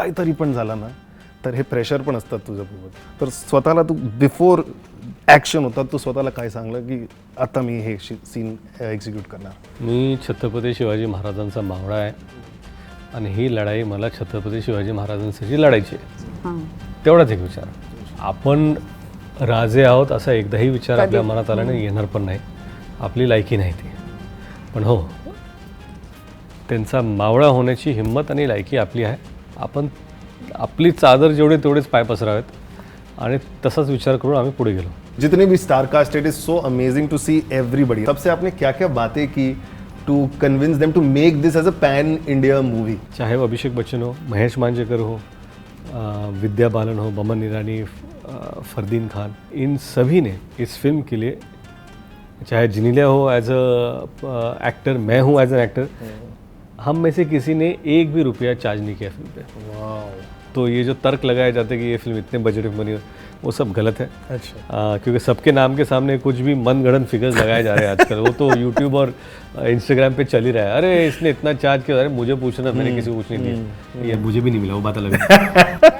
काहीतरी पण झालं ना तर हे प्रेशर पण असतात तुझ्यासोबत. तर स्वतःला तू बिफोर ॲक्शन होतात तू स्वतःला काय सांगलं की आता मी हे सीन एक्झिक्यूट करणार? मी छत्रपती शिवाजी महाराजांचा मावळा आहे आणि ही लढाई मला छत्रपती शिवाजी महाराजांसाठी लढायची आहे. तेवढाच एक विचार. आपण राजे आहोत असा एकदाही विचार आपल्या मनात आला नाही, येणार पण नाही. आपली लायकी नाही ती. पण हो, त्यांचा मावळा होण्याची हिंमत आणि लायकी आपली आहे. आपण आपली चादर जेवढे तेवढेच पाय पसरावेत आणि तसाच विचार करून आम्ही पुढे गेलो. जितने भी star cast, it is so amazing to see everybody. तब से आपने क्या क्या बातें की to convince them to make this as a pan India movie? चाहे वो अभिषेक बच्चन हो, महेश मांजरेकर हो, विद्या बालन हो, बमन ईरानी, फरदीन खान, इन सभी ने इस फिल्म के लिए, चाहे जिनीलिया हो एज अ एक्टर, मैं हूँ एज एन एक्टर, हम में से किसी ने एक भी रुपया चार्ज नहीं किया फिल्म पे. तो ये जो तर्क लगाए जाते हैं कि ये फिल्म इतने बजट में बनी, वो सब गलत है. अच्छा. क्योंकि सबके नाम के सामने कुछ भी मनगढ़ंत फिगर्स लगाए जा रहे हैं आजकल. वो तो यूट्यूब और इंस्टाग्राम पे चल ही रहा है. अरे इसने इतना चार्ज किया, अरे मुझे पूछना, मैंने किसी को कुछ नहीं दिया. ये मुझे भी नहीं मिला, वो बात अलग है.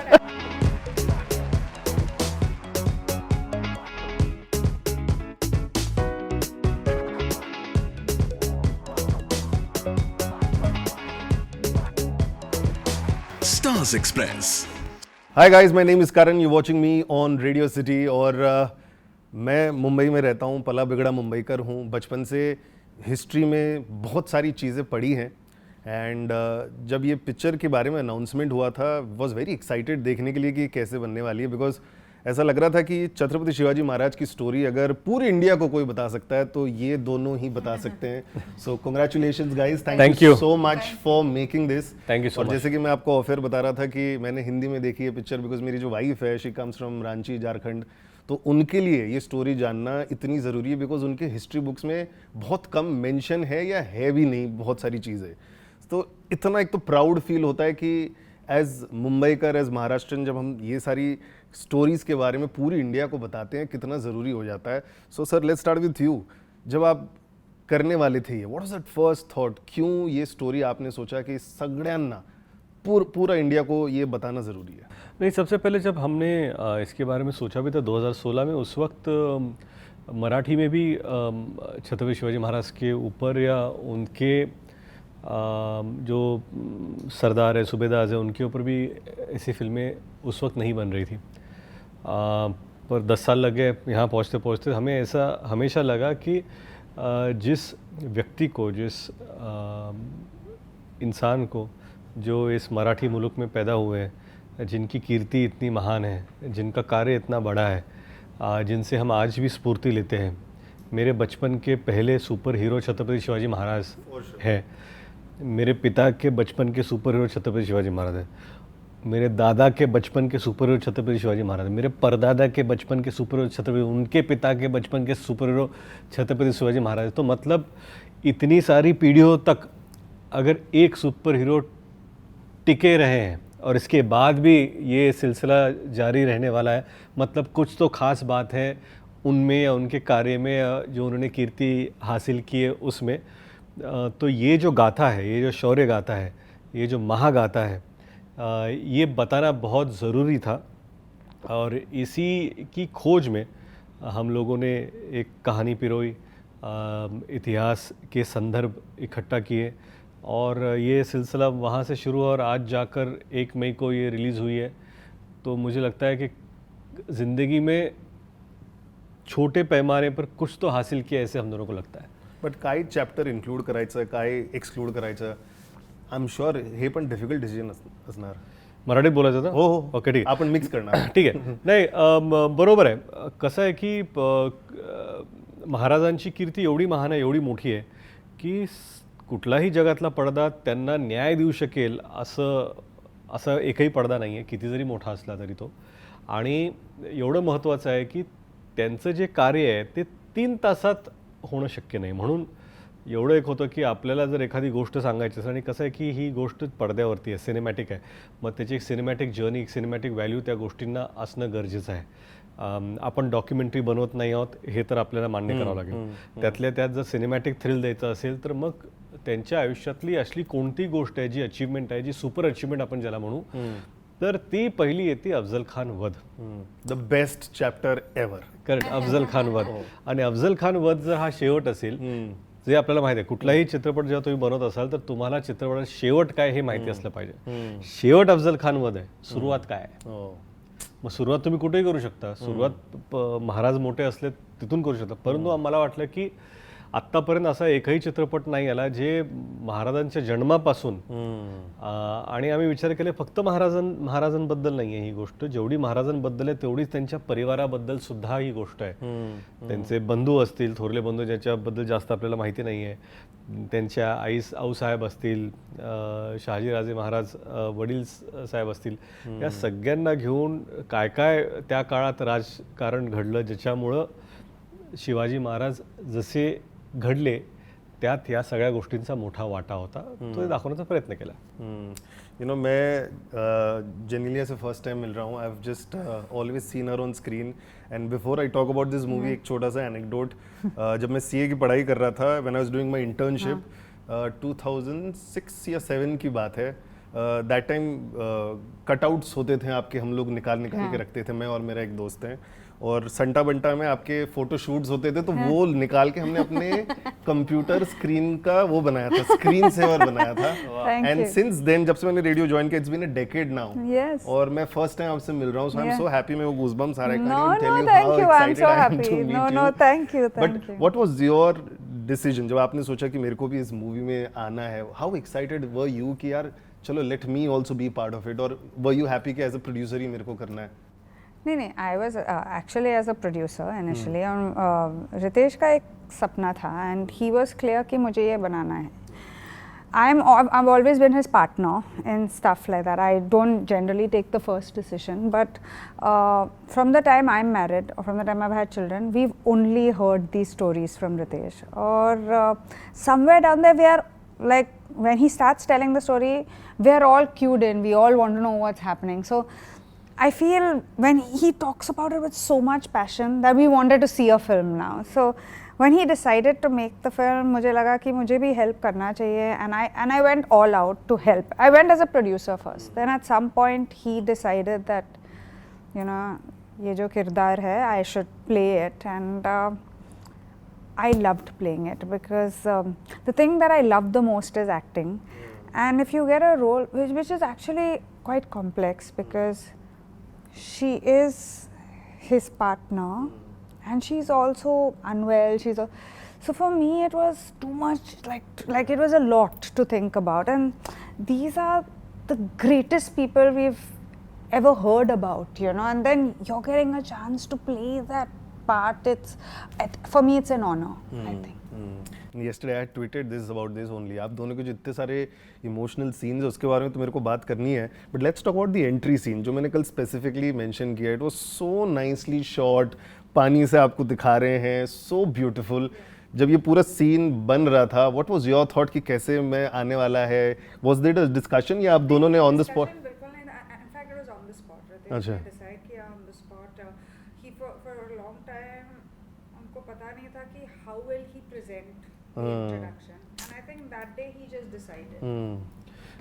Stars Express. Hi guys, my name is Karan, you watching me on radio city. और मैं मुंबई में रहता हूँ, पला बिगड़ा मुंबईकर हूँ. बचपन से हिस्ट्री में बहुत सारी चीज़ें पढ़ी हैं. एंड जब ये पिक्चर के बारे में अनाउंसमेंट हुआ था, वॉज वेरी एक्साइटेड देखने के लिए कि कैसे बनने वाली है. बिकॉज ऐसा लग रहा था कि छत्रपति शिवाजी महाराज की स्टोरी अगर पूरी इंडिया को कोई बता सकता है तो ये दोनों ही बता सकते हैं. सो congratulations guys, thank you so much for making this. Thank you so और मच. जैसे कि मैं आपको ऑफर बता रहा था कि मैंने हिंदी में देखी है पिक्चर, बिकॉज मेरी जो वाइफ है she comes from Ranchi, Jharkhand. तो उनके लिए ये स्टोरी जानना इतनी ज़रूरी है बिकॉज उनके हिस्ट्री बुक्स में बहुत कम मेंशन है या है भी नहीं बहुत सारी चीज़ें. तो इतना एक तो प्राउड फील होता है कि एज मुंबईकर, एज महाराष्ट्रन, जब हम ये सारी स्टोरीज़ के बारे में पूरी इंडिया को बताते हैं कितना ज़रूरी हो जाता है. So sir, let's start with you. जब आप करने वाले थे ये, what was that first thought? क्यों ये स्टोरी आपने सोचा कि सगळ्यांना पूरा इंडिया को ये बताना ज़रूरी है? नहीं, सबसे पहले जब हमने इसके बारे में सोचा भी था 2016 में, उस वक्त मराठी में भी छत्रपति शिवाजी महाराज के ऊपर या उनके जो सरदार है, सूबेदार है, उनके ऊपर भी ऐसी फिल्में उस वक्त नहीं बन रही थी. पर 10 साल लग गए यहाँ पहुँचते पहुँचते. हमें ऐसा हमेशा लगा कि जिस व्यक्ति को, जिस इंसान को जो इस मराठी मुल्क में पैदा हुए हैं, जिनकी कीर्ति इतनी महान है, जिनका कार्य इतना बड़ा है, जिनसे हम आज भी स्फूर्ति लेते हैं. मेरे बचपन के पहले सुपर हीरो छत्रपति शिवाजी महाराज हैं. मेरे पिता के बचपन के सुपर हीरो छत्रपति शिवाजी महाराज हैं. मेरे दादा के बचपन के सुपर हीरो छत्रपति शिवाजी महाराज, मेरे परदादा के बचपन के सुपर हीरो छत्रपति, उनके पिता के बचपन के सुपर हीरो छत्रपति शिवाजी महाराज. तो मतलब इतनी सारी पीढ़ियों तक अगर एक सुपर हीरो टिके रहे हैं और इसके बाद भी ये सिलसिला जारी रहने वाला है, मतलब कुछ तो ख़ास बात है उनमें या उनके कार्य में, जो उन्होंने कीर्ति हासिल की है उसमें. तो ये जो गाथा है, ये जो शौर्य गाथा है, ये जो महागाथा है, ये बताना बहुत ज़रूरी था. और इसी की खोज में हम लोगों ने एक कहानी पिरोई, इतिहास के संदर्भ इकट्ठा किए और ये सिलसिला वहाँ से शुरू हुआ और आज जाकर 1 मई को ये रिलीज़ हुई है. तो मुझे लगता है कि ज़िंदगी में छोटे पैमाने पर कुछ तो हासिल किया, ऐसे हम दोनों को लगता है. बट काय चॅप्टर इन्क्लूड करायचं, काय एक्सक्लूड करायचं, आय एम शुअर हे पण डिफिकल्ट डिसिजन असणार. मराठीत बोलायचं होतं? हो हो, ओके, ठीक आहे. आपण मिक्स करणार. ठीक आहे. नाही, बरोबर आहे. कसं आहे की महाराजांची कीर्ती एवढी महान आहे, एवढी मोठी आहे की कुठलाही जगातला पडदा त्यांना न्याय देऊ शकेल असं एकही पडदा नाही आहे, किती जरी मोठा असला तरी तो. आणि एवढं महत्त्वाचं आहे की त्यांचं जे कार्य आहे ते 3 तासात होणं शक्य नाही. म्हणून एवढं एक होतं की आपल्याला जर एखादी गोष्ट सांगायची असेल आणि कसं आहे की ही गोष्ट पडद्यावरती आहे, सिनेमॅटिक आहे, मग त्याची एक सिनेमॅटिक जर्नी, एक सिनेमॅटिक व्हॅल्यू त्या गोष्टींना असणं गरजेचं आहे. आपण डॉक्युमेंटरी बनवत नाही आहोत हे तर आपल्याला मान्य करावं लागेल. त्यातल्या त्यात जर सिनेमॅटिक थ्रिल द्यायचं असेल तर मग त्यांच्या आयुष्यातली असली कोणती गोष्ट आहे जी अचीवमेंट आहे, जी सुपर अचीवमेंट आपण ज्याला म्हणू, तर ती पहिली येते अफजल खान वध. The best chapter ever. Correct, Afzal Khan वध. आणि अफजल खान वध जर हा शेवट असेल, जे आपल्याला माहिती आहे, कुठलाही चित्रपट जेव्हा तुम्ही बनवत असाल तर तुम्हाला चित्रपटात शेवट काय हे माहिती असलं पाहिजे. शेवट अफजल खान वध आहे, सुरुवात काय आहे. मग सुरुवात तुम्ही कुठेही करू शकता. सुरुवात महाराज मोठे असले तिथून करू शकता. परंतु मला वाटलं की आत्तापर्यंत असा एकही चित्रपट नाही आला जे महाराजांच्या जन्मापासून, आणि आम्ही विचार केले फक्त महाराजांबद्दल नाही आहे ही गोष्ट, जेवढी महाराजांबद्दल आहे तेवढीच त्यांच्या परिवाराबद्दल सुद्धा ही गोष्ट आहे. त्यांचे बंधू असतील, थोरले बंधू ज्याच्याबद्दल जास्त आपल्याला माहिती नाही आहे, त्यांच्या आऊसाहेब असतील, शहाजीराजे महाराज वडील साहेब असतील, या सगळ्यांना घेऊन काय काय त्या काळात राजकारण घडलं ज्याच्यामुळं शिवाजी महाराज जसे घडले त्यात या सगळ्या गोष्टींचा मोठा वाटा होता. तो दाखवण्याचा प्रयत्न केला. यू नो, मैं जेनिलिया से फर्स्ट टाइम मिल रहा हूँ. I have just always seen her on screen. And before I talk about this movie, एक छोटा सा एनेक्डोट. जब मैं सीए की पढ़ाई कर रहा था, when I was doing my internship, 2006 या 7 की बात है. दैट टाइम कटआउट्स होते थे आपके, हम लोग निकाल के रखते थे, मैं और मेरा एक दोस्त हैं. और संटा बंटा में आपके फोटो शूट्स होते थे, तो वो निकाल के हमने अपने कंप्यूटर स्क्रीन का वो बनाया था, स्क्रीन सेवर बनाया था. एंड सिंस देन, जब से मैंने रेडियो ज्वाइन किया, it's been a decade now. और मैं फर्स्ट टाइम आपसे मिल रहा हूँ, सो आई एम सो हैप्पी. मैं वो गूज़बम्प्स आ रहे हैं. No, thank you. I'm so happy. No, thank you. But what was your decision जब आपने सोचा कि मेरे को भी इस मूवी में आना है? हाउ एक्साइटेड वर यू कि यार चलो let me also be part of it, और वर यू हैप्पी कि एज अ प्रोड्यूसर ही मेरे को करना है? नहीं, I was actually as a producer initially. और रितेश का एक सपना था एंड ही वॉज क्लियर कि मुझे ये बनाना है. I've always been his partner in stuff like that. I don't generally take the first decision, but from the time I'm married or from the time I've had children, we've only heard these stories from Ritesh. Or somewhere down there, we are like, when he starts telling the story, we are all cued in. We all want to know what's happening. So I feel when he talks about it with so much passion that we wanted to see a film now. So when he decided to make the film, मुझे लगा कि मुझे भी help करना चाहिए, and I went all out to help. I went as a producer first. Then at some point he decided that, you know, ये जो किरदार है, I should play it, and I loved playing it because the thing that I love the most is acting. And if you get a role which is actually quite complex because she is his partner and she's also unwell, so for me it was too much, like it was a lot to think about, and these are the greatest people we've ever heard about, you know, and then you're getting a chance to play that part. For me it's an honor, I think. Yesterday I had tweeted this about this only. आप दोनों के जो इतने सारे emotional scenes है उसके बारे में तो मेरे को बात करनी है, but let's talk about the entry scene जो मैंने कल स्पेसिफिकली मेंशन किया. It was so nicely shot, पानी से आपको दिखा रहे हैं, सो ब्यूटीफुल. जब ये पूरा सीन बन रहा था, व्हाट वाज योर थॉट कि कैसे मैं आने वाला है? वाज देयर अ डिस्कशन या आप दोनों ने ऑन द स्पॉट? बिल्कुल नहीं, in fact it was on the spot. अच्छा, डिसाइड किया on the spot. He for a long time उनको पता नहीं था कि how will he present the introduction, and I think that day he just decided.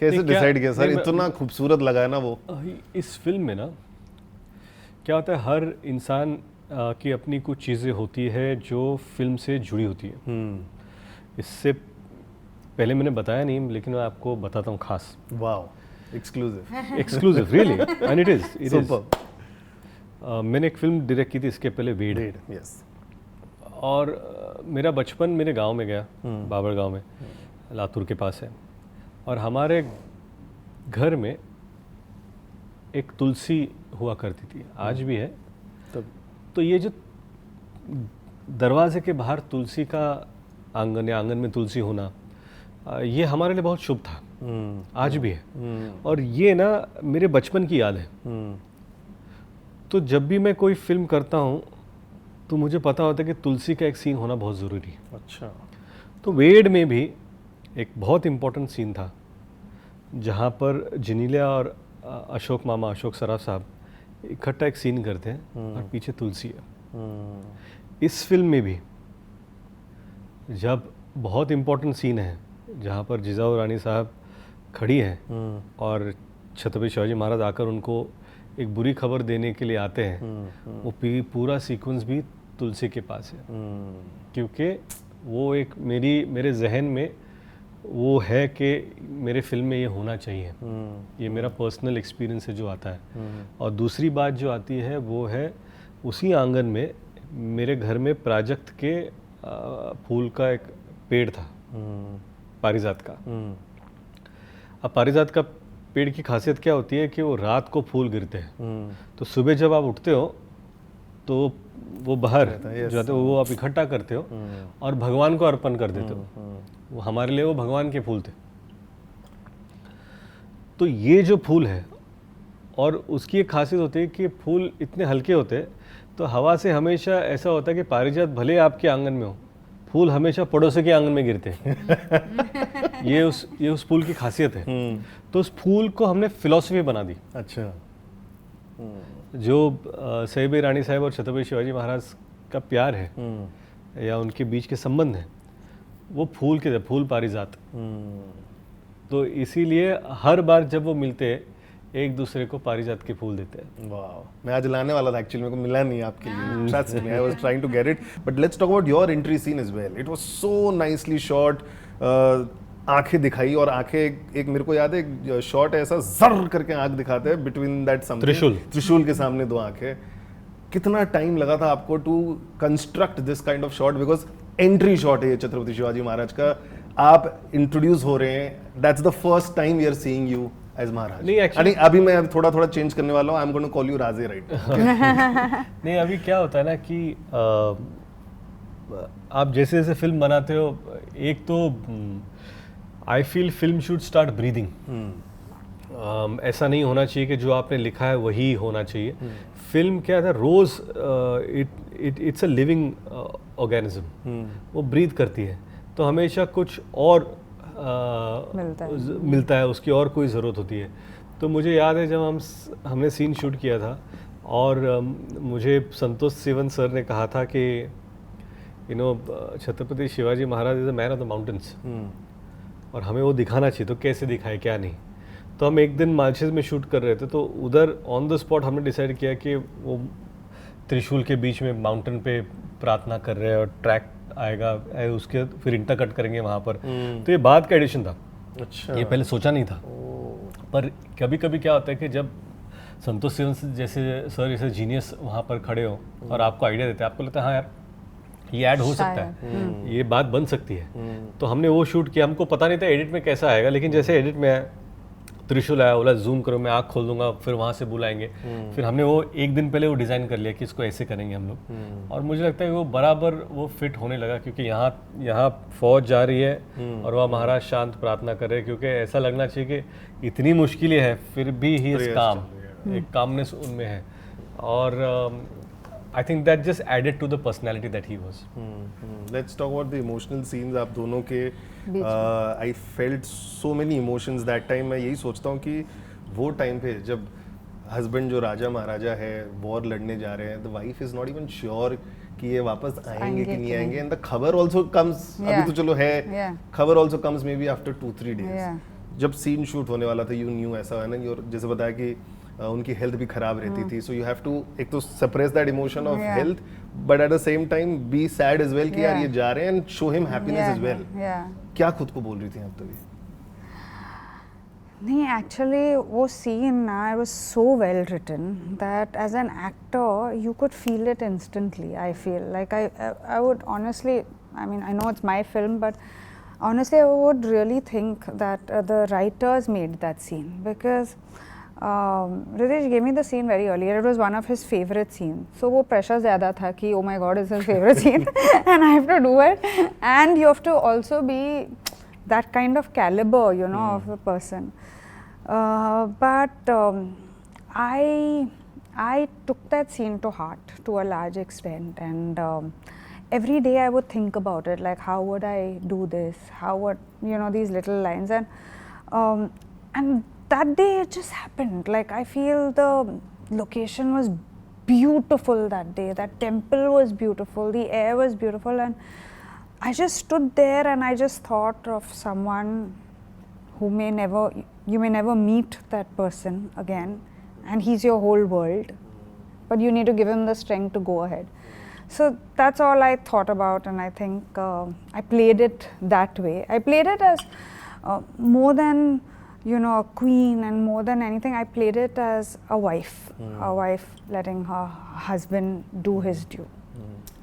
कैसे डिसाइड किया सर? इतना खूबसूरत लगा है ना वो. इस फिल्म में ना क्या होता है, हर इंसान की अपनी कुछ चीज़ें होती है जो फिल्म से जुड़ी होती है. इससे पहले मैंने बताया नहीं, लेकिन मैं आपको बताता हूँ खास. Wow, exclusive really, and it is. मैंने एक फिल्म डायरेक्ट की थी इसके पहले, वेड. यस. और मेरा बचपन मेरे गांव में गया, बाबर गांव में, लातूर के पास है. और हमारे घर में एक तुलसी हुआ करती थी, आज भी है. तो ये जो दरवाजे के बाहर तुलसी का आंगन या आंगन में तुलसी होना, ये हमारे लिए बहुत शुभ था. आज भी है. और ये ना मेरे बचपन की याद है. तो जब भी मैं कोई फिल्म करता हूँ तो मुझे पता होता है कि तुलसी का एक सीन होना बहुत ज़रूरी है. अच्छा. तो वेड में भी एक बहुत इम्पोर्टेंट सीन था जहाँ पर जिनीलिया और अशोक मामा, अशोक सराफ साहब इकट्ठा एक सीन करते हैं और पीछे तुलसी है। इस फिल्म में भी जब बहुत इम्पोर्टेंट सीन है जहाँ पर जिजाऊ रानी साहब खड़ी हैं और छत्रपति शिवाजी महाराज आकर उनको एक बुरी खबर देने के लिए आते हैं, वो पूरा सीक्वेंस भी तुलसी के पास है, क्योंकि वो एक मेरे जहन में वो है कि मेरे फिल्म में ये होना चाहिए। ये मेरा पर्सनल एक्सपीरियंस है जो आता है। और दूसरी बात जो आती है वो है उसी आंगन में मेरे घर में प्राजक्त के फूल का एक पेड़ था, पारिजात का। अब पारिजात का पेड़ की खासियत क्या होती है कि वो रात को फूल गिरते हैं, तो सुबह जब आप उठते हो तो वो बाहर जाते हो, वो आप इकट्ठा करते हो और भगवान को अर्पण कर देते हो। वो हमारे लिए वो भगवान के फूल थे। तो ये जो फूल है, और उसकी एक खासियत होती है कि फूल इतने हल्के होते हैं, तो हवा से हमेशा ऐसा होता है कि पारिजात भले आपके आंगन में हो, फूल हमेशा पड़ोसी के आंगन में गिरते हैं। ये उस फूल की खासियत है। तो उस फूल को हमने फिलॉसफी बना दी। अच्छा। जो सईबाई रानी साहब और छत्रपति शिवाजी महाराज का प्यार है या उनके बीच के संबंध है, वो फूल के फूल पारिजात। तो इसीलिए हर बार जब वो मिलते हैं एक दूसरे को पारिजात के फूल देते हैं। वाह, मैं आज लाने वाला था एक्चुअली, मेरे को मिला नहीं आपके लिए। Trust me, I was trying to get it, but let's talk about your entry scene as well. It was so nicely shot. आंखें दिखाई, और आंखें एक मेरे को याद है एक शॉट ऐसा जर करके आंख दिखाते हैं बिटवीन दैट समथिंग, त्रिशूल के सामने दो आंखें। कितना टाइम लगा था आपको to construct this kind of shot? Because entry shot है ये छत्रपति शिवाजी महाराज का, आप इंट्रोड्यूस हो रहे हैं, that's the first time we are seeing you as Maharaj. नहीं, actually, अभी मैं थोड़ा चेंज करने वाला हूँ। I am going to call you Raje, right? नहीं, अभी क्या होता है ना कि आप जैसे जैसे फिल्म बनाते हो, एक तो I feel film should start breathing. ऐसा नहीं होना चाहिए कि जो आपने लिखा है वही होना चाहिए। फिल्म क्या था, रोज इट्स अ लिविंग ऑर्गेनिज्म, वो ब्रीथ करती है, तो हमेशा कुछ और मिलता है, उसकी और कोई ज़रूरत होती है। तो मुझे याद है जब हमने सीन शूट किया था और मुझे संतोष सिवन सर ने कहा था कि Chhatrapati Shivaji Maharaj is a man of the mountains, और हमें वो दिखाना चाहिए, तो कैसे दिखाए क्या नहीं। तो हम एक दिन मालशेज में शूट कर रहे थे, तो उधर ऑन द स्पॉट हमने डिसाइड किया कि वो त्रिशूल के बीच में माउंटेन पे प्रार्थना कर रहे हैं और ट्रैक आएगा, उसके फिर इंटर कट करेंगे वहाँ पर। तो ये बाद का एडिशन था। अच्छा, ये पहले सोचा नहीं था। पर कभी कभी क्या होता है कि जब संतोष सिवन जैसे सर जैसे जीनियस वहाँ पर खड़े हो और आपको आइडिया देते हैं, आपको लगता है हाँ यार ये ऐड हो सकता है, ये बात बन सकती है। तो हमने वो शूट किया। हमको पता नहीं था एडिट में कैसा आएगा, लेकिन जैसे एडिट में आया, त्रिशूल आया, बोला जूम करो, मैं आँख खोल दूंगा, फिर वहाँ से बुलाएंगे। फिर हमने वो एक दिन पहले वो डिज़ाइन कर लिया कि इसको ऐसे करेंगे हम लोग, और मुझे लगता है वो बराबर वो फिट होने लगा, क्योंकि यहाँ फौज जा रही है और वह महाराज शांत प्रार्थना कर रहे हैं, क्योंकि ऐसा लगना चाहिए कि इतनी मुश्किलें हैं फिर भी ही इज काम, एक कामनेस उनमें है। और I think that just added to the personality that he was. Let's talk about the emotional scenes आप दोनों के। I felt so many emotions that time। मैं यही सोचता हूँ कि वो टाइम पे जब हस्बैंड जो राजा महाराजा है वॉर लड़ने जा रहे हैं, the wife is not even sure कि ये वापस आएंगे कि नहीं आएंगे, and the खबर also comes, अभी तो चलो है, खबर also comes maybe after 2-3 days। जब सीन शूट होने वाला था, you knew ऐसा है ना, और जैसे बताया कि उनकी हेल्थ भी खराब रहती थी, सो यू हैव टू एक तो suppress that emotion of health, but at the same time be sad as well कि यार ये जा रहे हैं, and show him happiness as well. क्या खुद को बोल रही थी आप तभी? नहीं, एक्चुअली वो सीन ना, it was so well written that as an actor you could feel it instantly. I feel like I would honestly, I mean I know it's my film, but honestly I would really think that the writers made that scene, because Ritesh gave me the scene very early. It was one of his favorite scenes. So वो pressure ज़्यादा था कि oh my God, it's his favorite scene and I have to do it. And you have to also be that kind of caliber, you know, of a person. But I took that scene to heart to a large extent, and every day I would think about it, like how would I do this, how would, you know, these little lines, and that day it just happened. Like I feel the location was beautiful that day, that temple was beautiful, the air was beautiful, and I just stood there and I just thought of someone who you may never meet that person again, and he's your whole world, but you need to give him the strength to go ahead. So that's all I thought about, and I think I played it that way. I played it as more than, you know, a queen, and more than anything, I played it as a wife letting her husband do his due.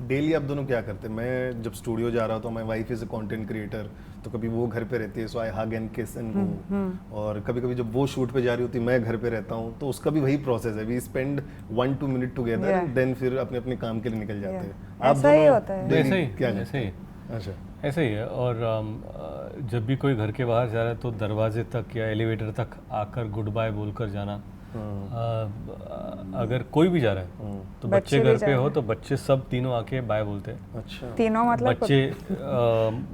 Daily आप दोनों क्या करते हैं? मैं जब studio जा रहा होता हूँ, my wife is a content creator, तो कभी वो घर पे रहती है, सो आई हग एंड किस एंड गो, और कभी कभी जब वो शूट पे जा रही होती है, मैं घर पे रहता हूँ, तो उसका भी वही प्रोसेस है, we spend 1-2 minute together and then फिर अपने अपने काम के लिए निकल जाते हैं। आप ऐसा ही होता है। daily ऐसा ही क्या ऐसे ही अच्छा, ऐसे ही है। और जब भी कोई घर के बाहर जा रहा है तो दरवाजे तक या एलिवेटर तक आकर गुड बाय बोलकर जाना। अगर कोई भी जा रहा है तो बच्चे घर पे हो तो बच्चे सब तीनों आके बाय बोलते हैं। अच्छा, तीनों मतलब बच्चे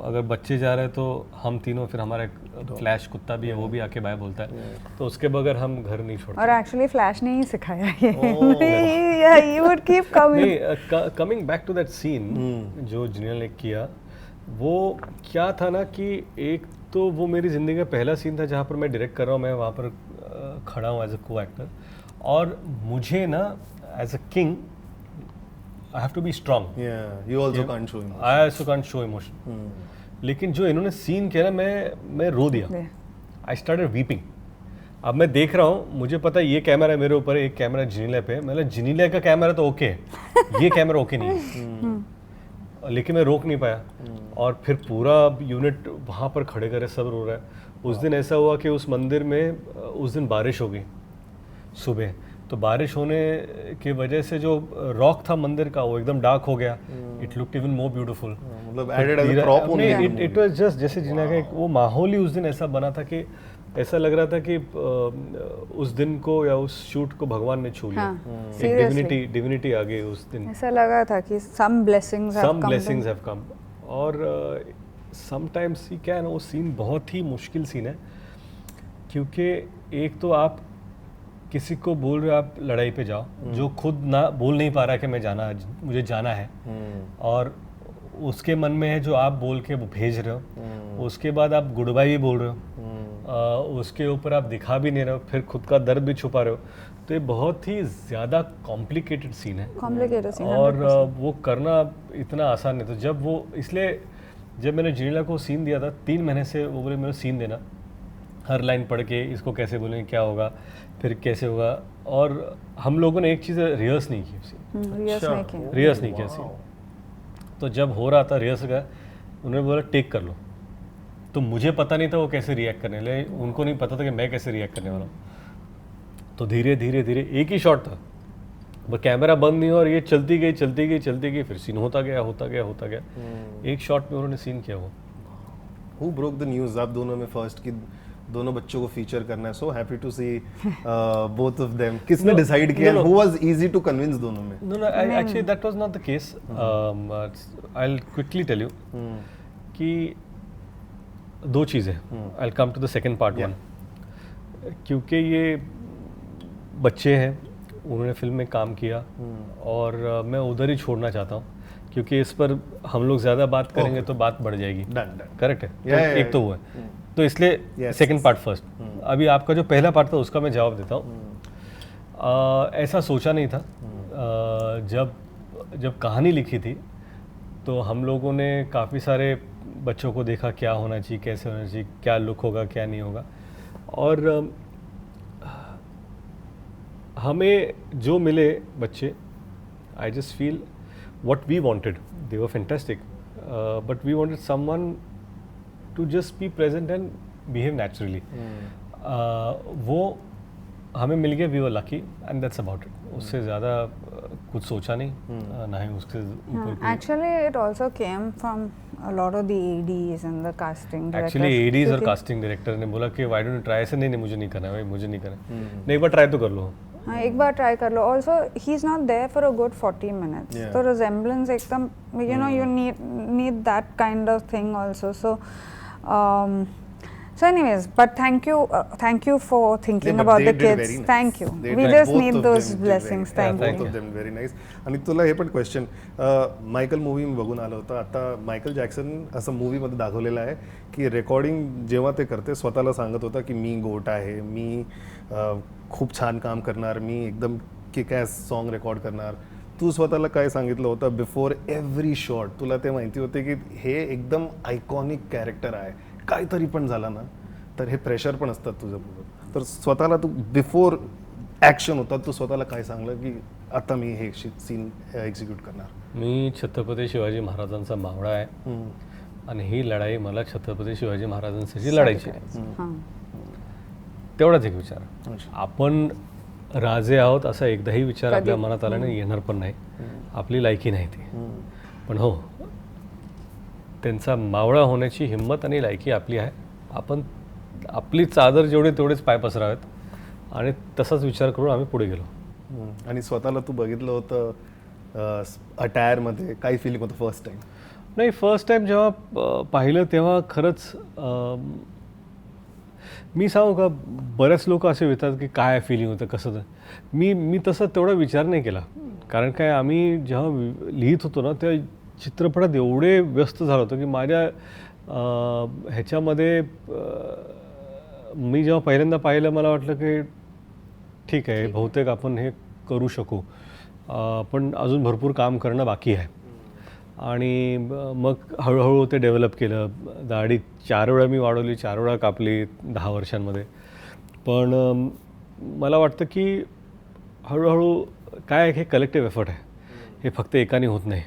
अगर बच्चे जा रहे हैं तो हम तीनों, फिर हमारा एक फ्लैश कुत्ता भी है, वो भी आके बाय बोलता है, तो उसके बगैर हम घर नहीं छोड़ते। और एक्चुअली फ्लैश ने ही सिखाया ये। He would keep coming. नहीं, coming back to that scene जो जिनियल ने किया, वो क्या था ना कि एक तो वो मेरी ज़िंदगी का पहला सीन था जहाँ पर मैं डायरेक्ट कर रहा हूँ, मैं वहाँ पर खड़ा हूँ एज अ को एक्टर, और मुझे ना as a king I have to be strong, you also can't show emotion, I also can't show emotion. लेकिन जो इन्होंने सीन किया ना, मैं रो दिया, आई स्टार्टेड वीपिंग। अब मैं देख रहा हूँ, मुझे पता है ये कैमरा मेरे ऊपर है, एक कैमरा जिनीला पे, मतलब जिनीला का कैमरा तो ओके है, ये कैमरा ओके नहीं है, लेकिन मैं रोक नहीं पाया, और फिर पूरा यूनिट वहाँ पर खड़े करे, सब रो रहा है। उस दिन ऐसा हुआ कि उस मंदिर में उस दिन बारिश हो गई सुबह, तो बारिश होने की वजह से जो रॉक था मंदिर का वो एकदम डार्क हो गया, it looked even more beautiful. मतलब added as a prop only, it was just जैसे जिना का एक वो माहौल ही उस दिन ऐसा बना था कि ऐसा लग रहा था कि उस दिन को या उस शूट को भगवान ने छू लिया, एक डिविनिटी आ गई उस दिन, ऐसा लगा था कि some blessings have come. और समटाइम्स ही क्या है ना, वो सीन बहुत ही मुश्किल सीन है, क्योंकि एक तो आप किसी को बोल रहे हो आप लड़ाई पे जाओ, जो खुद ना बोल नहीं पा रहा कि मुझे जाना है, और उसके मन में है जो आप बोल के भेज रहे हो, उसके बाद आप गुड बाय भी बोल रहे हो, उसके ऊपर आप दिखा भी नहीं रहे हो, फिर खुद का दर्द भी छुपा रहे हो, तो ये बहुत ही ज़्यादा कॉम्प्लिकेटेड सीन है, और वो करना इतना आसान नहीं। तो जब वो, इसलिए जब मैंने जिनीला को सीन दिया था 3 महीने से, वो बोले मेरे सीन देना, हर लाइन पढ़ के इसको कैसे बोलेंगे, क्या होगा, फिर कैसे होगा, और हम लोगों ने एक चीज़ रिहर्स नहीं की सीन, रिहर्स नहीं किया सीन। तो जब हो रहा था रिहर्स का, उन्होंने बोला टेक कर लो, तो मुझे पता नहीं था वो कैसे रिएक्ट करने वाले, उनको नहीं पता था कि मैं कैसे रिएक्ट करने वाला हूँ। तो धीरे धीरे धीरे एक ही शॉट था, वो कैमरा बंद नहीं हुआ और ये चलती गई, फिर सीन होता गया। एक शॉट में उन्होंने सीन किया वो। Who broke the news आप दोनों में फर्स्ट कि दोनों बच्चों को फीचर करना है? So happy to see both of them. किसने डिसाइड किया? Who was easy to convince दोनों में? No, actually that was not the case. I'll quickly tell you कि 2 चीज़ें। I'll come to the second part one. क्योंकि ये बच्चे हैं, उन्होंने फिल्म में काम किया, और मैं उधर ही छोड़ना चाहता हूँ, क्योंकि इस पर हम लोग ज़्यादा बात करेंगे तो बात बढ़ जाएगी। करेक्ट है, तो एक तो वो है, तो इसलिए सेकंड पार्ट फर्स्ट। अभी आपका जो पहला पार्ट था उसका मैं जवाब देता हूँ। ऐसा सोचा नहीं था। जब कहानी लिखी थी तो हम लोगों ने काफ़ी सारे बच्चों को देखा, क्या होना चाहिए, कैसे होना चाहिए, क्या लुक होगा, क्या नहीं होगा, और हमें जो मिले बच्चे, I just feel what we wanted, they were fantastic, but we wanted someone to just be present and behave naturally. वो हमें मिल गया, we were lucky and that's about it. उससे ज़्यादा कुछ सोचा नहीं, ना ही उसके ऊपर। Actually it also came from a lot of the ADs and the casting directors. Actually ADs और casting director ने बोला कि why don't you try? ऐसे नहीं, मुझे नहीं करना है भाई, मुझे नहीं करना है। नहीं, एक बार ट्राई तो कर लो। हाँ एक बार ट्राई कर लो. Also he is not there for a good 40 minutes. Yeah. तो रिजेम्बलेंस एकदम you know you need that kind of thing also. So anyways, but thank you for thinking Yeah, but about they the did kids. very nice. Thank you. They We did. just Both need of those them did blessings. very- Thank thank you. both of them very nice. आणि तुला हे पण question Michael movie मी बघून आलो होतं. आता Michael Jackson असं मूवीमध्ये दाखवलेलं आहे की रेकॉर्डिंग जेव्हा ते करते स्वतःला सांगत होता की मी गोट आहे, मी खूप छान काम करणार, मी एकदम किकॅस सॉन्ग रेकॉर्ड करणार. तू स्वतःला काय सांगितलं होतं बिफोर एव्हरी शॉट? तुला ते माहिती होते की हे एकदम आयकॉनिक कॅरेक्टर आहे, काहीतरी पण झाला ना तर हे प्रेशर पण असतात तुझ्याबरोबर. तर स्वतःला तू बिफोर ॲक्शन होता तू स्वतःला काय सांगलं की आता मी हे सीन एक्झिक्यूट करणार? मी छत्रपती शिवाजी महाराजांचा मावळा आहे आणि ही लढाई मला छत्रपती शिवाजी महाराजांसाठी लढायची आहे. हाँ. तेवढाच एक विचार. आपण राजे आहोत असा एकदाही विचार आपल्या मनात आला नाही, येणार पण नाही. आपली लायकी नाही ती. पण हो, त्यांचा मावळा होण्याची हिंमत आणि लायकी आपली आहे. आपण आपली चादर जेवढे तेवढेच पाय पसरावेत आणि तसाच विचार करून आम्ही पुढे गेलो. आणि स्वतःला तू बघितलं होतं अटायरमध्ये, काही फिलिंग होतं फर्स्ट टाइम? नाही, फर्स्ट टाईम जेव्हा पाहिलं तेव्हा खरंच मी सांगू का, बरेच लोक असे विचारतात की काय फिलिंग होतं कसं. तर मी तसा तेवढा विचार नाही केला. कारण काय, आम्ही जेव्हा लिहित होतो ना तेव्हा चित्रपटात एवढे व्यस्त झालो होतो की माझ्या ह्याच्यामध्ये मी जेव्हा पहिल्यांदा पाहिलं मला वाटलं की ठीक आहे, बहुतेक आपण हे करू शकू, पण अजून भरपूर काम करणं बाकी आहे. आणि मग हळूहळू ते डेव्हलप केलं. दाढी 4 वेळा मी वाढवली, 4 वेळा कापली 10 वर्षांमध्ये. पण मला वाटतं की हळूहळू काय, हे कलेक्टिव्ह एफर्ट आहे. हे फक्त एकाने होत नाही.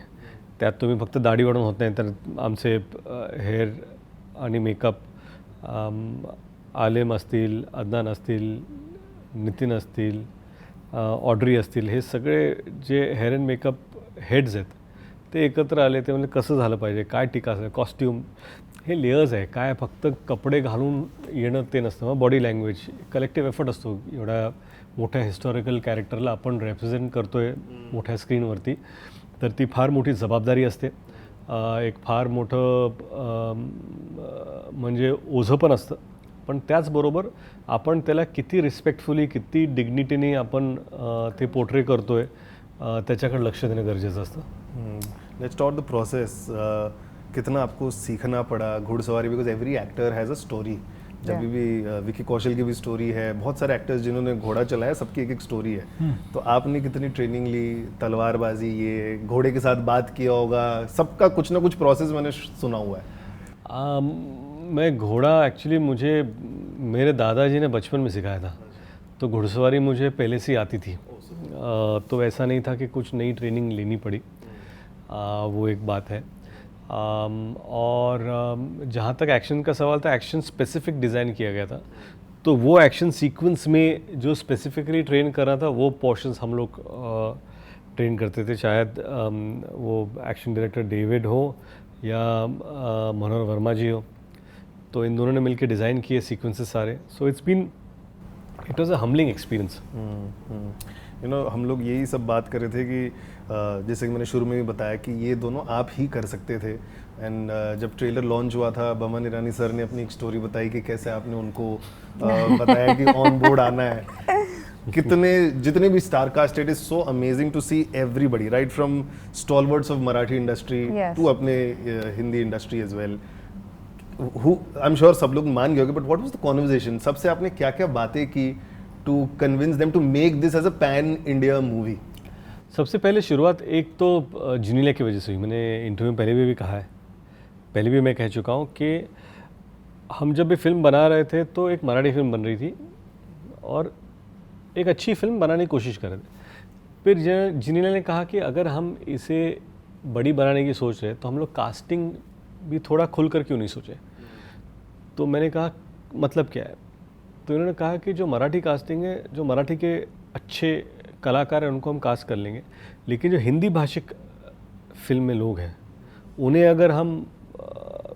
त्यात तुम्ही फक्त दाढी वाढवून होत नाही, तर आमचे हेअर आणि मेकअप, आलेम असतील, अदनान असतील, नितीन असतील, ऑड्री असतील, हे सगळे जे हेअर अँड मेकअप हेड्स आहेत ते एकत्र आले. ते म्हणजे कसं झालं पाहिजे, काय टीका असेल, कॉस्ट्यूम, हे लेयर्स आहे. काय फक्त कपडे घालून येणं ते नसतं. मग बॉडी लँग्वेज, कलेक्टिव्ह एफर्ट असतो. एवढ्या मोठ्या हिस्टॉरिकल कॅरेक्टरला आपण रेप्रेझेंट करतो आहे मोठ्या स्क्रीनवरती, तर ती फार मोठी जबाबदारी असते. एक फार मोठं म्हणजे ओझं पण असतं. पण त्याचबरोबर आपण त्याला किती रिस्पेक्टफुली, किती डिग्निटीने आपण ते पोर्ट्रे करतो आहे, त्याच्याकडे लक्ष देणं गरजेचं असतं. Let's talk the process. कितना आपको सीखना पड़ा घुड़सवारी, because every actor has a story. जब भी विकी कौशल की भी स्टोरी है, बहुत सारे एक्टर्स जिन्होंने घोड़ा चलाया, सबकी एक एक स्टोरी है. तो आपने कितनी ट्रेनिंग ली, तलवारबाजी, ये घोड़े के साथ बात किया होगा, सबका कुछ ना कुछ प्रोसेस मैंने सुना हुआ है. मैं घोड़ा एक्चुअली मुझे मेरे दादाजी ने बचपन में सिखाया था. तो घुड़सवारी मुझे पहले से ही आती थी. तो ऐसा नहीं था कि कुछ नई ट्रेनिंग लेनी पड़ी. वो एक बात है. और जहाँ तक एक्शन का सवाल था, एक्शन स्पेसिफिक डिज़ाइन किया गया था. तो वो एक्शन सीक्वेंस में जो स्पेसिफिकली ट्रेन कर रहा था वो पोर्शंस हम लोग ट्रेन करते थे. शायद वो एक्शन डायरेक्टर डेविड हो या मनोहर वर्मा जी हो, तो इन दोनों ने मिलकर डिज़ाइन किए सीक्वेंसेस सारे. So it was a humbling experience. You know, हम लोग यही सब बात कर रहे थे कि जैसे कि मैंने शुरू में भी बताया कि ये दोनों आप ही कर सकते थे. एंड जब ट्रेलर लॉन्च हुआ था, बमन ईरानी सर ने अपनी एक स्टोरी बताई कि कैसे आपने उनको बताया कि ऑन बोर्ड आना है. कितने जितने भी star cast, it is so amazing to see everybody, right from stalwarts of Marathi industry to अपने Hindi industry as well. I am sure सब लोग मान गए होंगे, but what was the conversation? सबसे आपने क्या क्या बातें की to convince them to make this as a pan India movie? सबसे पहले शुरुआत एक तो जिनीला की वजह से हुई. मैंने इंटरव्यू में पहले भी कहा है, पहले भी मैं कह चुका हूँ कि हम जब भी फिल्म बना रहे थे तो एक मराठी फिल्म बन रही थी और एक अच्छी फिल्म बनाने की कोशिश कर रहे थे. फिर जिनीला ने कहा कि अगर हम इसे बड़ी बनाने की सोच रहे हैं तो हम लोग कास्टिंग भी थोड़ा खुल कर क्यों नहीं सोचे. तो मैंने कहा मतलब क्या है. तो इन्होंने कहा कि जो मराठी कास्टिंग है, जो मराठी के अच्छे कलाकार हैं उनको हम कास्ट कर लेंगे, लेकिन जो हिंदी भाषिक फिल्म में लोग हैं उन्हें अगर हम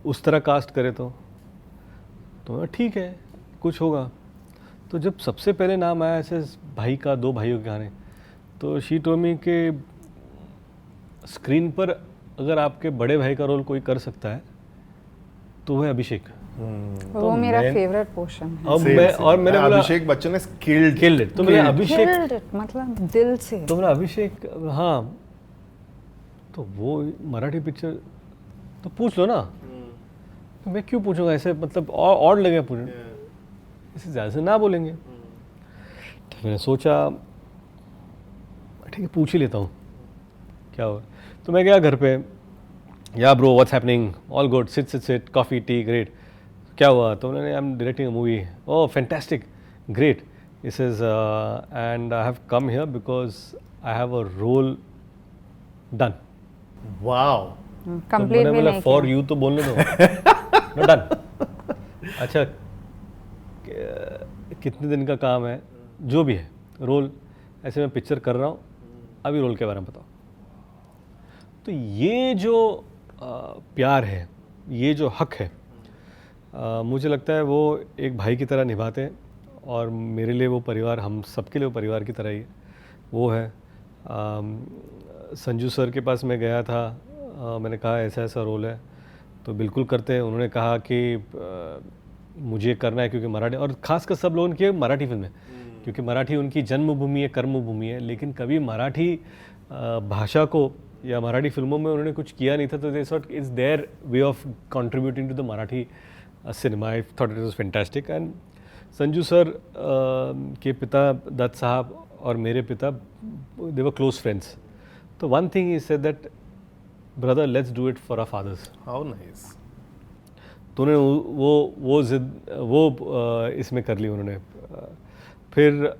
उस तरह कास्ट करें तो ठीक है, कुछ होगा. तो जब सबसे पहले नाम आया ऐसे भाई का, 2 भाइयों के गाने, तो शी टोल्ड मी के स्क्रीन पर अगर आपके बड़े भाई का रोल कोई कर सकता है तो वह अभिषेक। वो मेरा फेवरेट पोर्शन है। अब मैंने बोला अभिषेक बच्चन ने किल्ड इट, तो मैंने अभिषेक Killed it, मतलब दिल से। तो मैंने अभिषेक, हाँ तो वो मराठी पिक्चर तो पूछ लो ना। तो मैं क्यों पूछूंगा ऐसे, मतलब और लगे पूछने, इससे ज़्यादा से ना बोलेंगे। तो मैंने सोचा ठीक है पूछ ही लेता हूँ क्या हुआ। तो मैं गया घर पे, yeah bro what's happening, all good, sit coffee tea great, क्या हुआ। तो उन्होंने I am directing a movie, oh fantastic great, this is and I have come here because I have a role done. Wow, complete भी नहीं for किया। You तो बोलने दो डन। अच्छा कितने दिन का काम है, जो भी है रोल, ऐसे मैं पिक्चर कर रहा हूँ, अभी रोल के बारे में बताओ। तो ये जो प्यार है, ये जो हक है, मुझे लगता है वो एक भाई की तरह निभाते हैं, और मेरे लिए वो परिवार, हम सबके लिए वो परिवार की तरह ही वो है। संजू सर के पास मैं गया था, मैंने कहा ऐसा ऐसा रोल है तो बिल्कुल करते हैं। उन्होंने कहा कि मुझे करना है क्योंकि मराठी, और ख़ासकर सब लोगों की मराठी फिल्म है क्योंकि मराठी उनकी जन्मभूमि है, कर्मभूमि है, लेकिन कभी मराठी भाषा को या मराठी फिल्मों में उन्होंने कुछ किया नहीं था। तो they sought is there way of contributing to the Marathi cinema. I thought it was fantastic. And Sanju sir के पिता दत्त साहब और मेरे पिता, दे वर क्लोज फ्रेंड्स। तो one thing he said that brother let's do it for our fathers. How nice. तो उन्होंने वो जिद इसमें कर ली उन्होंने। फिर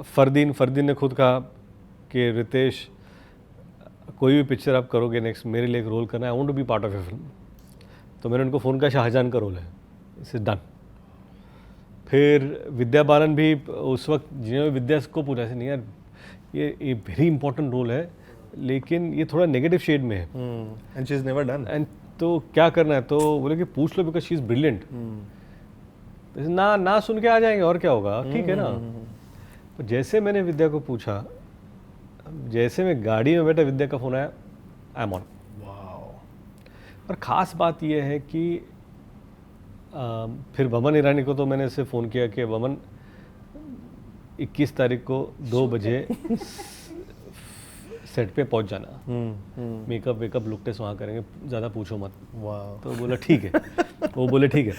फरदीन ने खुद कहा कि रितेश कोई भी पिक्चर आप करोगे नेक्स्ट, मेरे लिए एक रोल करना है, I want to be part of a film. तो मैंने उनको फ़ोन किया, शाहजहान का रोल है, इट्स डन। फिर विद्या बालन भी उस वक्त, जिन्होंने विद्या को पूछा ऐसे नहीं यार ये वेरी इंपॉर्टेंट रोल है लेकिन ये थोड़ा नेगेटिव शेड में है, and she is never done, and तो क्या करना है। तो बोले कि पूछ लो बिकॉज शी इज़ ब्रिलियंट। ना सुन के आ जाएंगे और क्या होगा, ठीक है ना। तो जैसे मैंने विद्या को पूछा, जैसे मैं गाड़ी में बैठा विद्या का फ़ोन आया, आई एम ऑन। और ख़ास बात यह है कि फिर बमन ईरानी को तो मैंने इससे फ़ोन किया कि बमन 21 तारीख को 2 बजे सेट पे पहुंच जाना, मेकअप वेकअप लुक टेस्ट वहाँ करेंगे, ज़्यादा पूछो मत। तो बोला ठीक है। वो बोले ठीक है।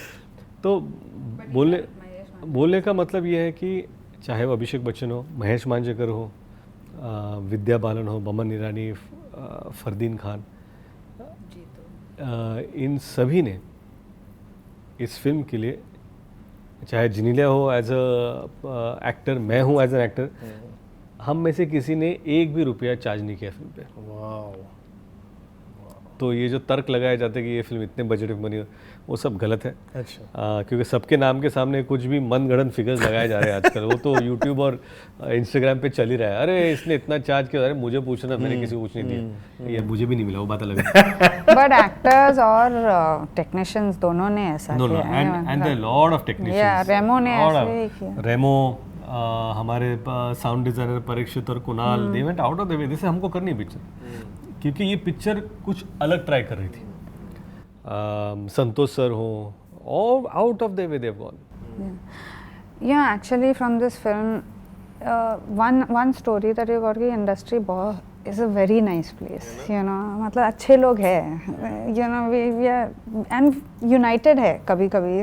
तो बोलने का मतलब ये है कि चाहे वो अभिषेक बच्चन हो, महेश मांजरेकर हो, विद्या बालन हो, बमन ईरानी, फरदीन खान, इन सभी ने इस फिल्म के लिए, चाहे जिनीलिया हो एज अ एक्टर, मैं हूँ एज एन एक्टर, हम में से किसी ने एक भी रुपया चार्ज नहीं किया फिल्म पे। तो ये जो तर्क लगाया जाता है कि ये फिल्म इतने बजट में बनी, वो सब गलत है। अच्छा। क्योंकि सबके नाम के सामने कुछ भी मनगढ़ंत फिगर्स लगाए जा रहे हैं आजकल। वो तो यूट्यूब और इंस्टाग्राम पे चल ही रहा है, अरे इसने इतना चार्ज किया, अरे मुझे पूछना, मैंने किसी को पूछ नहीं दिया, यार मुझे भी नहीं मिला, वो बात अलग है। बट एक्टर्स और टेक्नीशियंस दोनों ने ऐसा नो किया। And the lot of technicians, Remo ने ऐसे ही किया। रेमो, हमारे साउंड डिजाइनर परीक्षित और Kunal, they went out of the way, जैसे हमको करनी है पिक्चर, क्योंकि ये पिक्चर कुछ अलग ट्राई कर रही थी। संतोष सर हो, all out of their way they've gone. Yeah, actually from this film, one story that you got कि industry is a very nice place, you know, मतलब अच्छे लोग हैं, you know, we are and united है कभी-कभी,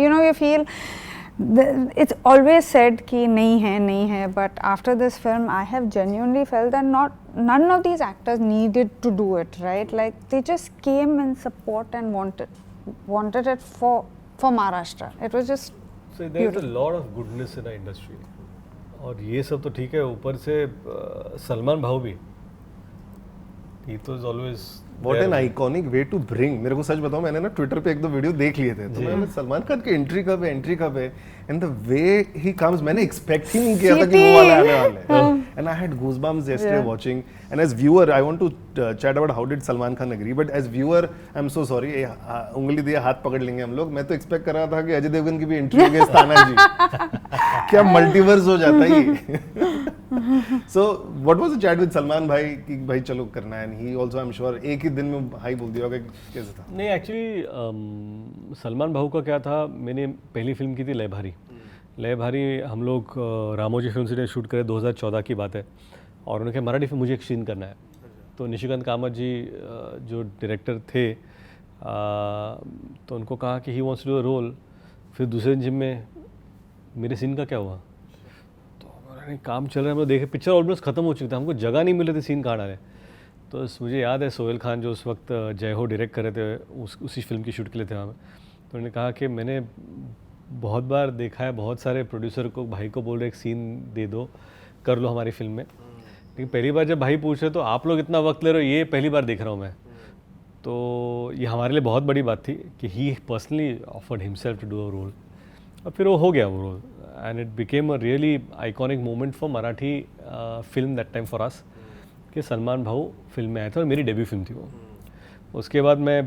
you know, you feel it's always said कि नहीं है, but after this film I have genuinely felt that none of these actors needed to do it, right? Like they just came in support and wanted it for Maharashtra. It was just so there is a lot of goodness in our industry. और ये सब तो ठीक है, ऊपर से सलमान भाऊ भी, he was always What an iconic way to bring. मेरे को सच बताऊं, मैंने ना ट्विटर पे 1-2 वीडियो देख लिए थे, तो मैंने सलमान खान की एंट्री कब है, and the way he comes, मैंने एक्सपेक्ट ही नहीं किया था कि वो वाला आने वाला है। and I had goosebumps yesterday watching. And as viewer, I want to chat about how did Salman Khan agree. But as viewer, I'm so sorry. उंगली दिए हाथ पकड़ लेंगे हम लोग. मैं तो expect कर रहा था कि अजय देवगन की भी entry हो गई ताना जी. क्या multiverse हो जाता है ये. So what was the chat with Salman भाई कि भाई चलो करना है. And he also I'm sure एक ही दिन में हाई बोल दिया होगा. कैसे था? नहीं एक्चुअली सलमान भाऊ का क्या था, मैंने पहली फिल्म की थी लय भारी. लय भारी हम लोग रामोजी फिल्म सिटी में शूट करे 2014 की बात है, और उन्होंने कहा मराठी फिल्म मुझे एक सीन करना है. तो निशिकांत कामत जी जो डायरेक्टर थे तो उनको कहा कि he wants to do a role. फिर दूसरे जिम में मेरे सीन का क्या हुआ, तो हमारा काम चल रहा है, हम देखे पिक्चर ऑलमोस्ट ख़त्म हो चुकी था, हमको जगह नहीं मिल रही थी सीन कहाँ डाले. तो मुझे याद है सोहेल खान जो उस वक्त जय हो डायरेक्ट कर रहे थे उसी फिल्म की शूट के लिए थे वहाँ पे. तो उन्होंने कहा कि मैंने बहुत बार देखा है, बहुत सारे प्रोड्यूसर को भाई को बोल रहे एक सीन दे दो, कर लो हमारी फिल्म में, लेकिन पहली बार जब भाई पूछ रहे तो आप लोग इतना वक्त ले रहे हो, ये पहली बार देख रहा हूँ मैं. तो ये हमारे लिए बहुत बड़ी बात थी कि he personally offered himself to do a role, और फिर वो हो गया वो role. And it became a really iconic moment for Marathi film that time for us कि सलमान भाऊ फिल्म में आया था, और मेरी डेब्यू फिल्म थी वो. उसके बाद मैं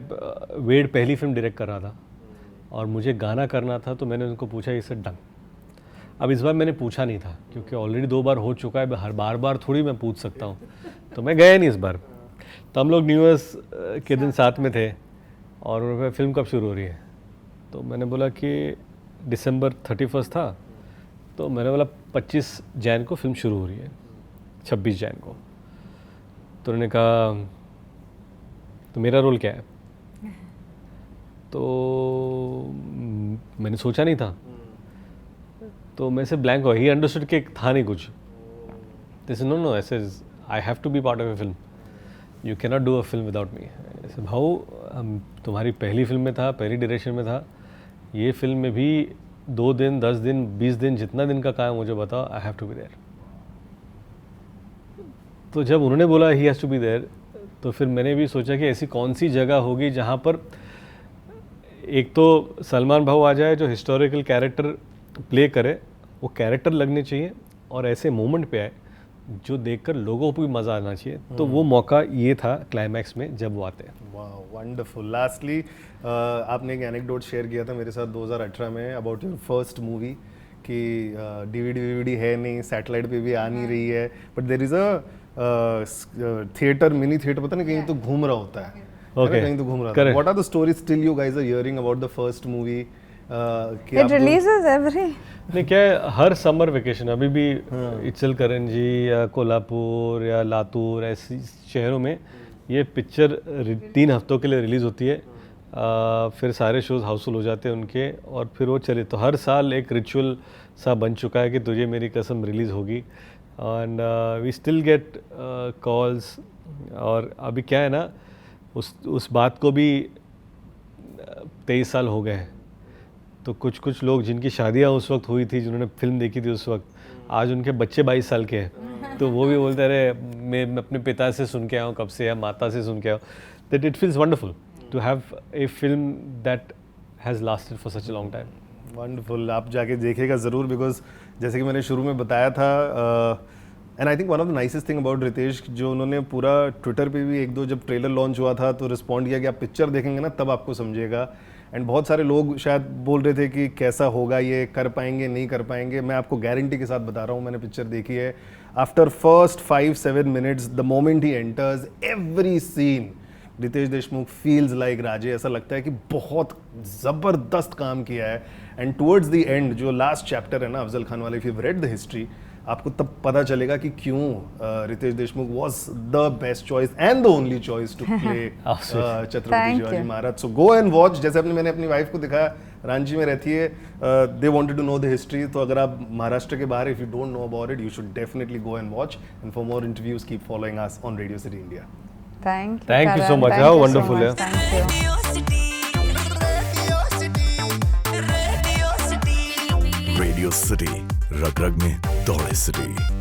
वेड पहली फिल्म डायरेक्ट कर रहा था और मुझे गाना करना था, तो मैंने उनको पूछा इसे डन. अब इस बार मैंने पूछा नहीं था क्योंकि ऑलरेडी 2 बार हो चुका है, हर बार थोड़ी मैं पूछ सकता हूँ, तो मैं गया नहीं इस बार. तो हम लोग न्यू ईयर्स के दिन साथ में थे और उन्होंने फिल्म कब शुरू हो रही है, तो मैंने बोला कि दिसंबर 31 था, तो मैंने बोला 25 जैन को फिल्म शुरू हो रही है, 26 जैन को. तो उन्होंने कहा तो मेरा रोल क्या है, तो मैंने सोचा नहीं था, तो मैं से ब्लैंक हो. ही अंडरस्टूड कि था नहीं कुछ. दिस नो ऐसे I have to be part of a film, you can not do a film without me. ऐसे भाऊ हम तुम्हारी पहली फिल्म में था, पहली डायरेक्शन में था, ये फिल्म में भी 2 दिन 10 दिन 20 दिन जितना दिन का काम मुझे बताओ, I have to be there. तो जब उन्होंने बोला he has to be there, तो फिर मैंने भी सोचा कि ऐसी कौन सी जगह होगी जहाँ पर एक तो सलमान भाऊ आ जाए जो हिस्टोरिकल कैरेक्टर प्ले करे, वो कैरेक्टर लगने चाहिए, और ऐसे मोमेंट पे आए जो देखकर लोगों को भी मज़ा आना चाहिए. तो वो मौका ये था क्लाइमैक्स में जब वो आते हैं. वाह वंडरफुल. लास्टली आपने एक एनेक्डोट शेयर किया था मेरे साथ 2018 में अबाउट योर फर्स्ट मूवी कि DVD है नहीं, सैटेलाइट पे भी आ नहीं रही है, but there is a theatre, mini theatre, पता नहीं कहीं तो घूम रहा होता है. Okay. कहीं तो घूम रहा है. What are the stories still you guys are hearing about the first movie? It releases every. नहीं क्या है, हर समर वेकेशन अभी भी इचलकरंजी या कोल्हापुर या लातूर ऐसी शहरों में ये पिक्चर 3 हफ्तों के लिए रिलीज़ होती है. फिर सारे शोज हाउसफुल हो जाते हैं उनके, और फिर वो चले. तो हर साल एक रिचुअल सा बन चुका है कि तुझे मेरी कसम रिलीज़ होगी. And we still get calls. और अभी क्या है ना, उस बात को भी 23 साल हो गए, तो कुछ लोग जिनकी शादियाँ उस वक्त हुई थी, जिन्होंने फिल्म देखी थी उस वक्त, आज उनके बच्चे 22 साल के हैं, तो वो भी बोलते रहे मैं अपने पिता से सुन के आया हूँ कब से, या माता से सुन के आया हूँ. That it feels wonderful to have a film that has lasted for such a long time. Wonderful. आप जाके देखिएगा ज़रूर, बिकॉज जैसे कि मैंने शुरू में बताया था, and I think one of the nicest thing about Ritesh, जो उन्होंने पूरा ट्विटर पे भी 1-2 जब ट्रेलर लॉन्च हुआ था तो रिस्पॉन्ड किया कि आप पिक्चर देखेंगे ना तब आपको समझिएगा. एंड बहुत सारे लोग शायद बोल रहे थे कि कैसा होगा, ये कर पाएंगे नहीं कर पाएंगे. मैं आपको गारंटी के साथ बता रहा हूँ, मैंने पिक्चर देखी है. After first 5-7 minutes the moment he enters, every scene Riteish Deshmukh feels like Raje. ऐसा लगता है कि बहुत ज़बरदस्त काम किया है. एंड टुवर्ड्स द एंड जो लास्ट चैप्टर है ना अफजल खान वाले, if you read the history, आपको तब पता चलेगा कि क्यों Riteish Deshmukh was the best choice and the only choice to play Chhatrapati Shivaji Maharaj. So go and watch. जैसे मैंने अपनी वाइफ को दिखाया, रांची में रहती है, they wanted to know the history. तो अगर आप महाराष्ट्र के बाहर, if you don't know about it, you should definitely go and watch. And for more interviews keep following us on radio city India. Thank you so much. How wonderful, yeah. Thank you. Radio city, रग रग में दौड़े city.